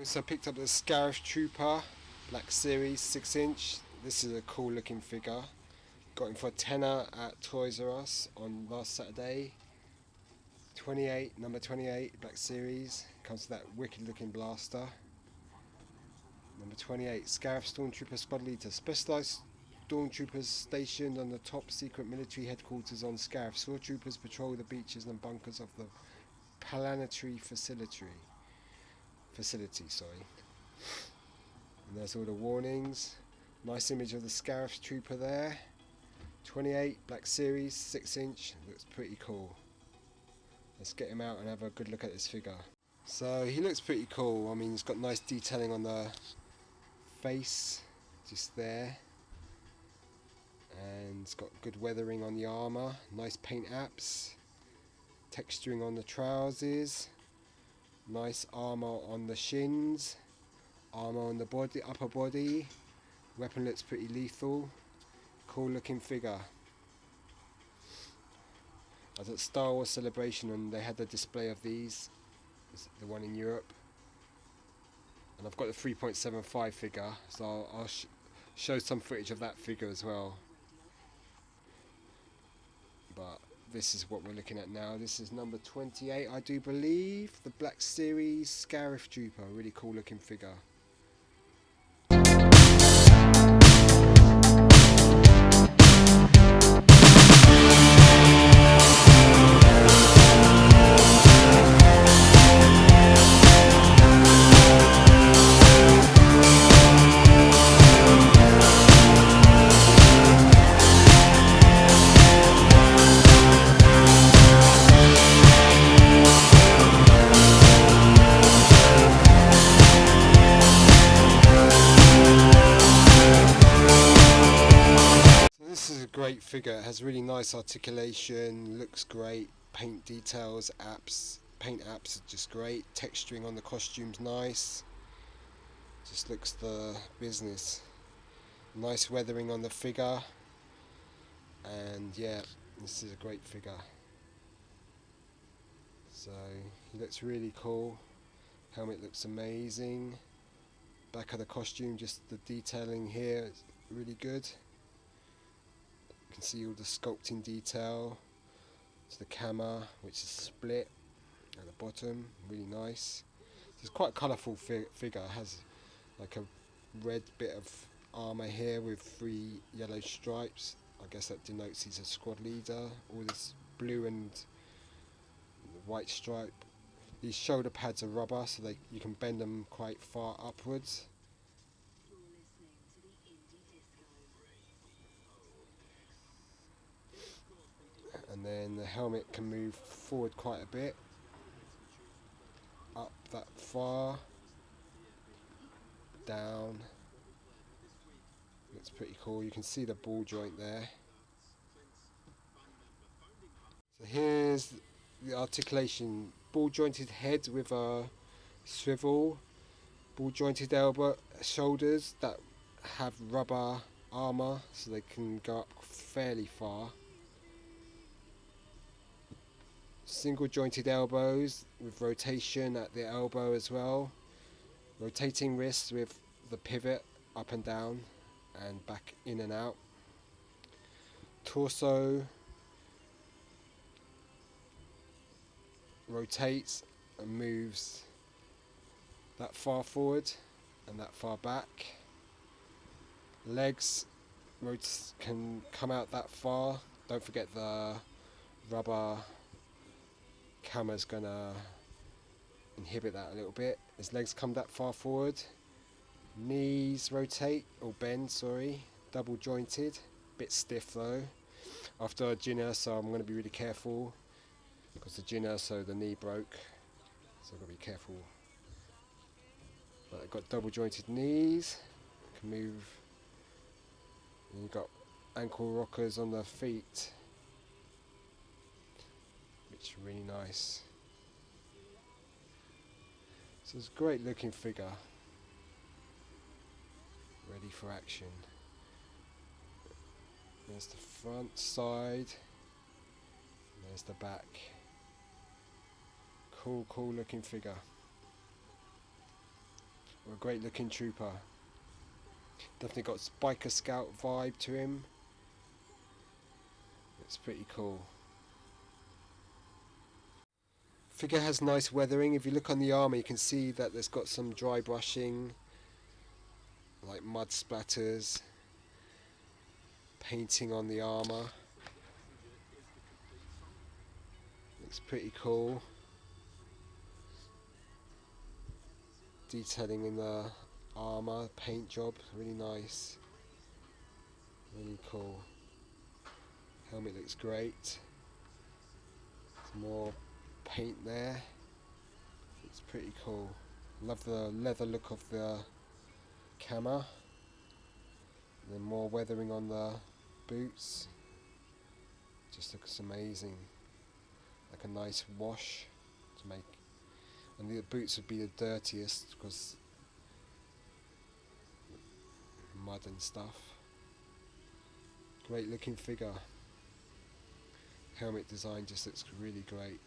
So I picked up the Scarif Trooper Black Series 6-inch. This is a cool looking figure. Got him for a tenner at Toys R Us on last Saturday. 28, number 28, Black Series. Comes with that wicked looking blaster. Number 28, Scarif Stormtrooper Squad Leader. Specialised Stormtroopers stationed on the top secret military headquarters on Scarif. ShoreTroopers patrol the beaches and bunkers of the planetary facility. And there's all the warnings. Nice image of the Scarif Trooper there. 28, Black Series, 6-inch. Looks pretty cool. Let's get him out and have a good look at this figure. So he looks pretty cool. I mean, he's got nice detailing on the face, just there. And it's got good weathering on the armour. Nice paint apps. Texturing on the trousers. Nice armour on the shins. Armour on the body, upper body. Weapon looks pretty lethal. Cool looking figure. I was at Star Wars Celebration and they had a display of these. The one in Europe. And I've got the 3.75 figure, so I'll show some footage of that figure as well. But this is what we're looking at now. This is number 28, I do believe. The Black Series Scarif Trooper. Really cool looking figure. This is a great figure. It has really nice articulation, looks great, paint details, paint apps are just great, texturing on the costume's nice, just looks the business. Nice weathering on the figure, and yeah, this is a great figure. So he looks really cool, helmet looks amazing, back of the costume, just the detailing here is really good. You can see all the sculpting detail to the camera, which is split at the bottom, really nice. It's quite a colourful figure. It has like a red bit of armour here with 3 yellow stripes. I guess that denotes he's a squad leader. All this blue and white stripe. These shoulder pads are rubber, so you can bend them quite far upwards. And then the helmet can move forward quite a bit, up that far, down. Looks pretty cool. You can see the ball joint there. So here's the articulation. Ball jointed head with a swivel, ball jointed shoulders that have rubber armour, so they can go up fairly far. Single jointed elbows with rotation at the elbow as well. Rotating wrists with the pivot up and down and back in and out. Torso rotates and moves that far forward and that far back. Legs can come out that far. Don't forget the rubber camera's gonna inhibit that a little bit. His legs come that far forward. Knees rotate, or bend, sorry. Double jointed. Bit stiff though. After a Jyn Erso, I'm going to be really careful, because the Jyn Erso, the knee broke, so I've got to be careful. But I've got double jointed knees. Can move. And you've got ankle rockers on the feet, which are really nice. So it's a great looking figure, ready for action. There's the front, side, there's the back. Cool looking figure. A great looking trooper. Definitely got biker scout vibe to him. It's pretty cool. Figure has nice weathering. If you look on the armour, you can see that there's got some dry brushing, like mud splatters, painting on the armour. Looks pretty cool. Detailing in the armour, paint job, really nice. Really cool. Helmet looks great. Some more paint there. It's pretty cool. Love the leather look of the camera. And then more weathering on the boots. Just looks amazing. Like a nice wash to make. And the boots would be the dirtiest because mud and stuff. Great looking figure. Helmet design just looks really great.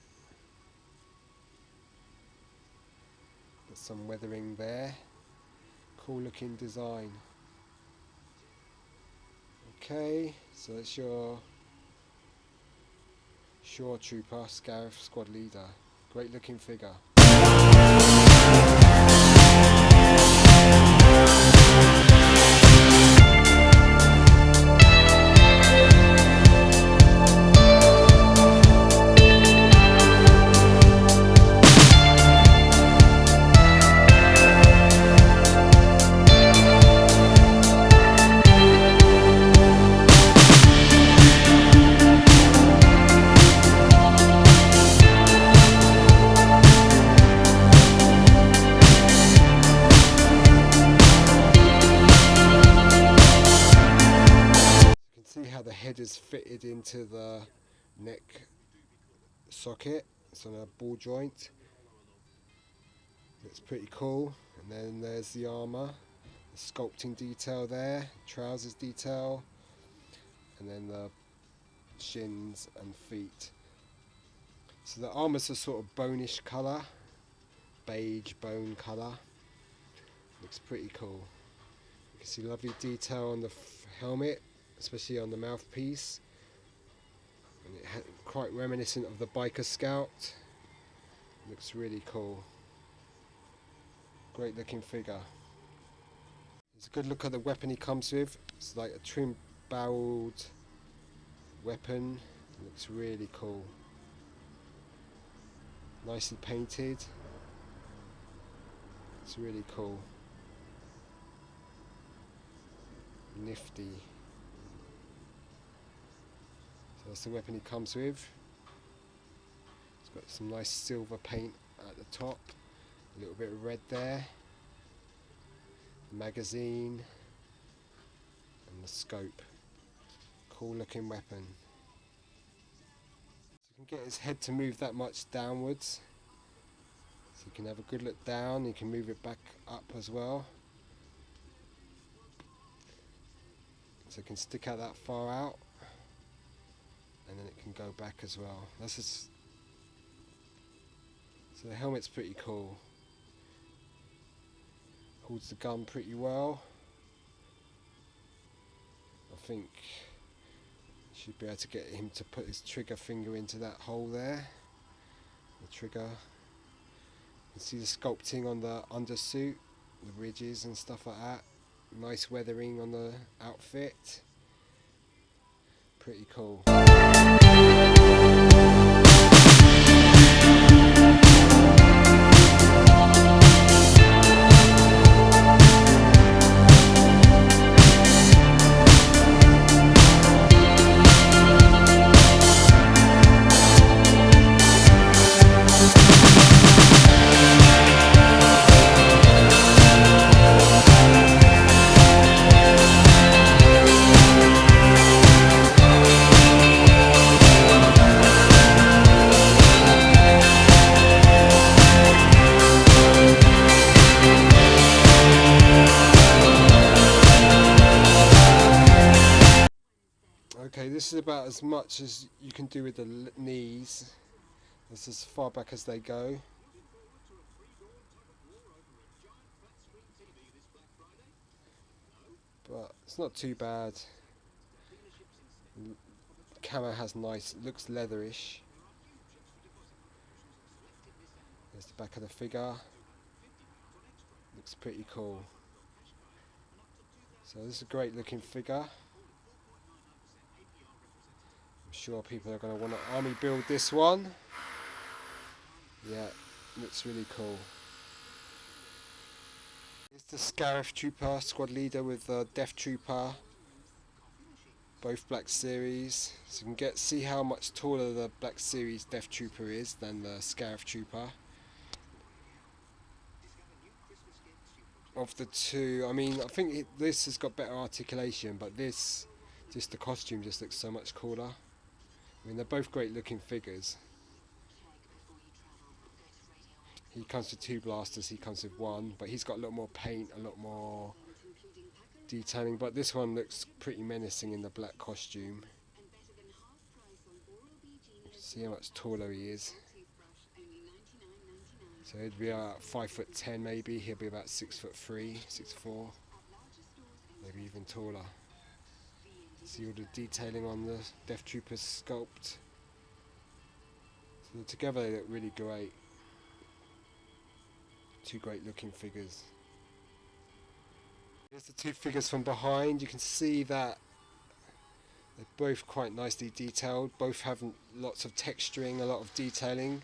Got some weathering there. Cool looking design. Okay, so that's your ShoreTrooper Scarif Squad Leader. Great looking figure. See how the head is fitted into the neck socket. It's on a ball joint. It's pretty cool. And then there's the armour, the sculpting detail there, trousers detail, and then the shins and feet. So the armour's a sort of bonish colour, beige bone colour. Looks pretty cool. You can see lovely detail on the helmet, especially on the mouthpiece, and quite reminiscent of the biker scout. Looks really cool. Great looking figure. It's a good look at the weapon he comes with. It's like a trim barreled weapon. Looks really cool. Nicely painted. It's really cool. Nifty. So that's the weapon he comes with. It's got some nice silver paint at the top, a little bit of red there, the magazine and the scope. Cool looking weapon. So you can get his head to move that much downwards, so you can have a good look down. You can move it back up as well, so it can stick out that far out, and then it can go back as well. That's just, so the helmet's pretty cool. Holds the gun pretty well. I think should be able to get him to put his trigger finger into that hole there. The trigger. You can see the sculpting on the undersuit, the ridges and stuff like that. Nice weathering on the outfit. Pretty cool. Okay, this is about as much as you can do with the knees. That's as far back as they go. It's not too bad. Camo has nice, looks leatherish. There's the back of the figure. Looks pretty cool. So this is a great looking figure. I'm sure people are going to want to army build this one. Yeah, looks really cool. Here's the Scarif Trooper Squad Leader with the Death Trooper. Both Black Series. So you can see how much taller the Black Series Death Trooper is than the Scarif Trooper. Of the two, I mean, I think this has got better articulation, but this, just the costume just looks so much cooler. I mean, they're both great looking figures. He comes with 2 blasters, he comes with 1, but he's got a lot more paint, a lot more detailing, but this one looks pretty menacing in the black costume. See how much taller he is. So he'd be about 5'10" maybe, he'll be about 6'3", 6'4", maybe even taller. See all the detailing on the Death Trooper's sculpt. So together they look really great. 2 great looking figures. Here's the 2 figures from behind. You can see that they're both quite nicely detailed. Both have lots of texturing, a lot of detailing.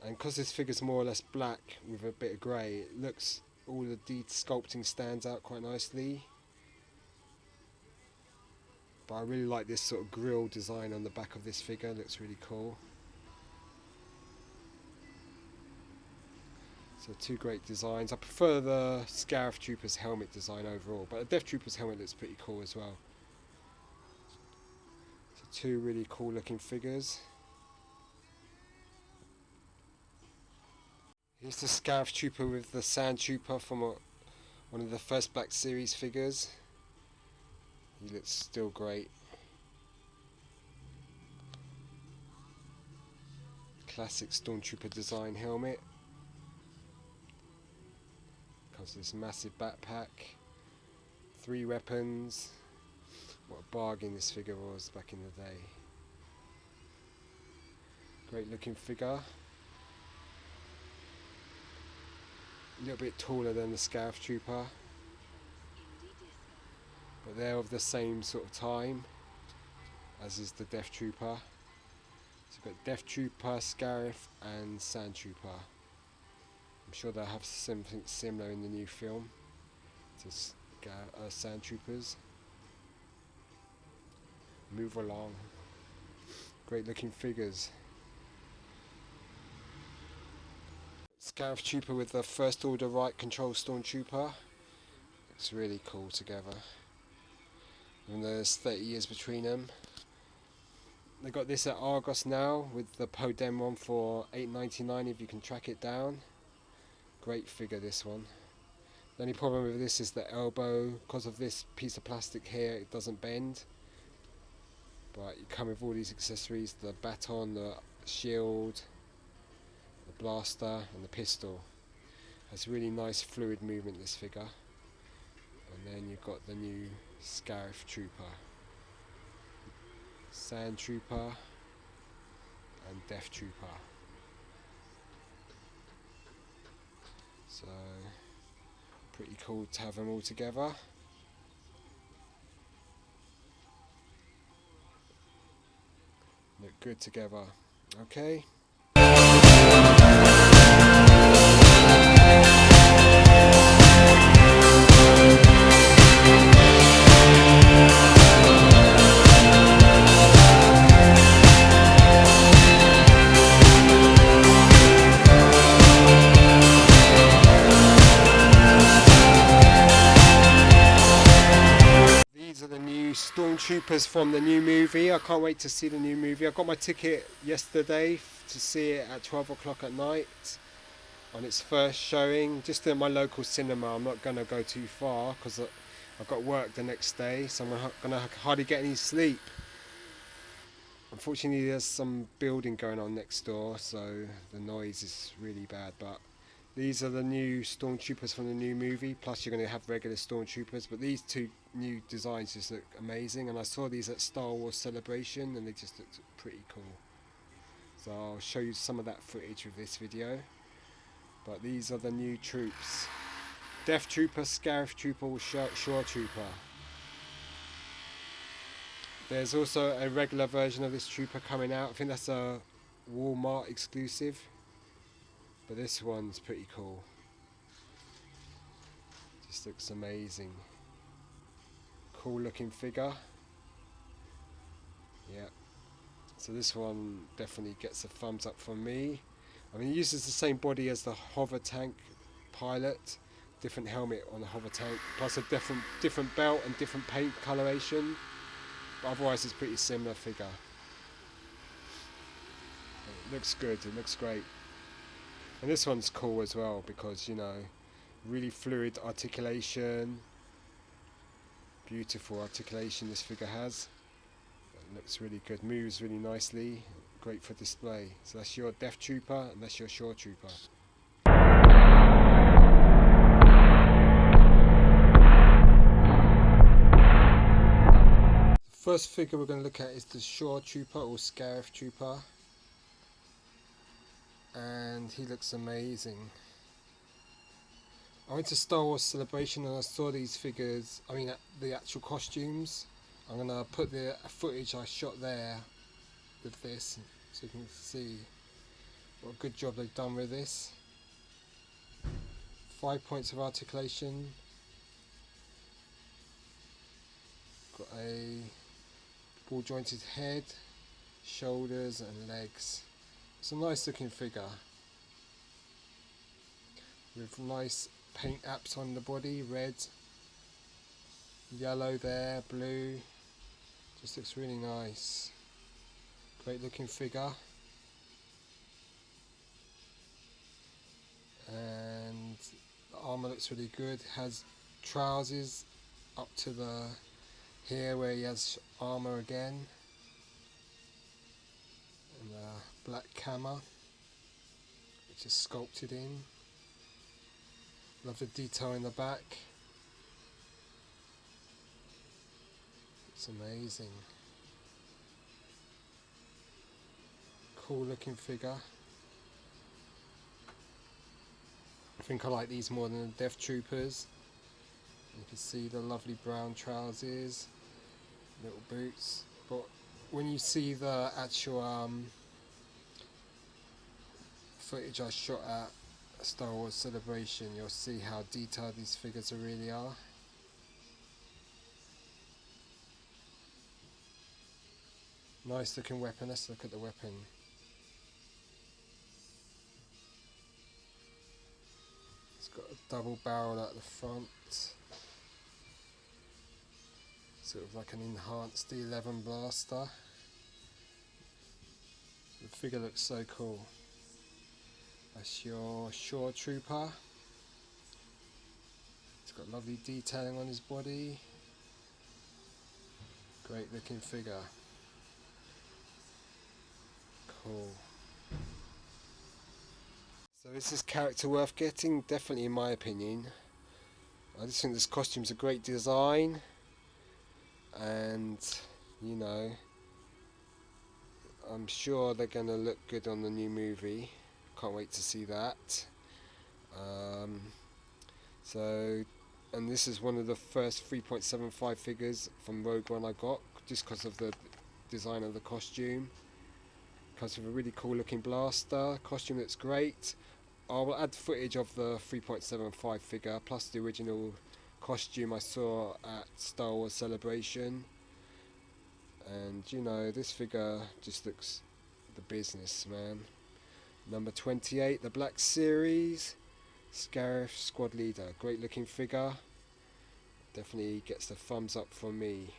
And because this figure's more or less black with a bit of grey, it looks, all the sculpting stands out quite nicely. But I really like this sort of grille design on the back of this figure, it looks really cool. So 2 great designs. I prefer the Scarif Trooper's helmet design overall, but the Death Trooper's helmet looks pretty cool as well. So 2 really cool looking figures. Here's the Scarif Trooper with the Sand Trooper from one of the first Black Series figures. He looks still great. Classic Stormtrooper design helmet. Comes with this massive backpack. 3 weapons. What a bargain this figure was back in the day. Great looking figure. A little bit taller than the Scarif Trooper, but they're of the same sort of time as is the Death Trooper. So we've got Death Trooper, Scarif and Sand Trooper. I'm sure they'll have something similar in the new film to Sand Troopers. Move along. Great looking figures. Scarif Trooper with the First Order Right Control Stormtrooper. Looks really cool together. Even though there's 30 years between them. They got this at Argos now with the Podem one for $8.99 if you can track it down. Great figure this one. The only problem with this is the elbow. Because of this piece of plastic here, it doesn't bend. But you come with all these accessories, the baton, the shield, the blaster and the pistol. Has really nice fluid movement, this figure. And then you've got the new Scarif Trooper, Sand Trooper and Death Trooper. So pretty cool to have them all together. Look good together. Okay. Stormtroopers from the new movie. I can't wait to see the new movie. I got my ticket yesterday to see it at 12 o'clock at night on its first showing, just at my local cinema. I'm not going to go too far because I've got work the next day, so I'm going to hardly get any sleep. Unfortunately there's some building going on next door, so the noise is really bad, but These are the new stormtroopers from the new movie, plus you're going to have regular stormtroopers, but these two new designs just look amazing, and I saw these at Star Wars Celebration and they just looked pretty cool. So I'll show you some of that footage with this video. But these are the new troops. Death Trooper, Scarif Trooper, or ShoreTrooper. There's also a regular version of this trooper coming out. I think that's a Walmart exclusive. But this one's pretty cool. Just looks amazing. Cool looking figure. Yeah. So this one definitely gets a thumbs up from me. I mean, it uses the same body as the hover tank pilot. Different helmet on the hover tank. Plus a different belt and different paint coloration. But otherwise it's pretty similar figure. It looks good, it looks great. And this one's cool as well because, you know, really fluid articulation. Beautiful articulation this figure has. It looks really good, moves really nicely, great for display. So that's your Death Trooper and that's your ShoreTrooper. The first figure we're going to look at is the ShoreTrooper or Scarif Trooper. And he looks amazing. I went to Star Wars Celebration and I saw these figures, I mean the actual costumes. I'm going to put the footage I shot there with this so you can see what a good job they've done with this. 5 points of articulation. Got a ball jointed head, shoulders and legs. It's a nice looking figure with nice paint apps on the body, red, yellow there, blue. Just looks really nice. Great looking figure. And the armour looks really good. Has trousers up to the here where he has armour again. And a black camera which is sculpted in. Love the detail in the back. It's amazing. Cool looking figure. I think I like these more than the Death Troopers. You can see the lovely brown trousers, little boots. But when you see the actual footage I shot at Star Wars Celebration, you'll see how detailed these figures really are. Nice looking weapon. Let's look at the weapon. It's got a double barrel at the front, sort of like an enhanced D11 blaster. The figure looks so cool. That's your ShoreTrooper. It's got lovely detailing on his body. Great looking figure. Cool. So is this character worth getting? Definitely in my opinion. I just think this costume's a great design. And, you know, I'm sure they're going to look good on the new movie. Can't wait to see that. And this is one of the first 3.75 figures from Rogue One I got, just because of the design of the costume. Comes with a really cool looking blaster. Costume looks great. I will add footage of the 3.75 figure plus the original costume I saw at Star Wars Celebration. And you know, this figure just looks the business, man. Number 28, the Black Series, Scarif Squad Leader. Great looking figure. Definitely gets the thumbs up from me.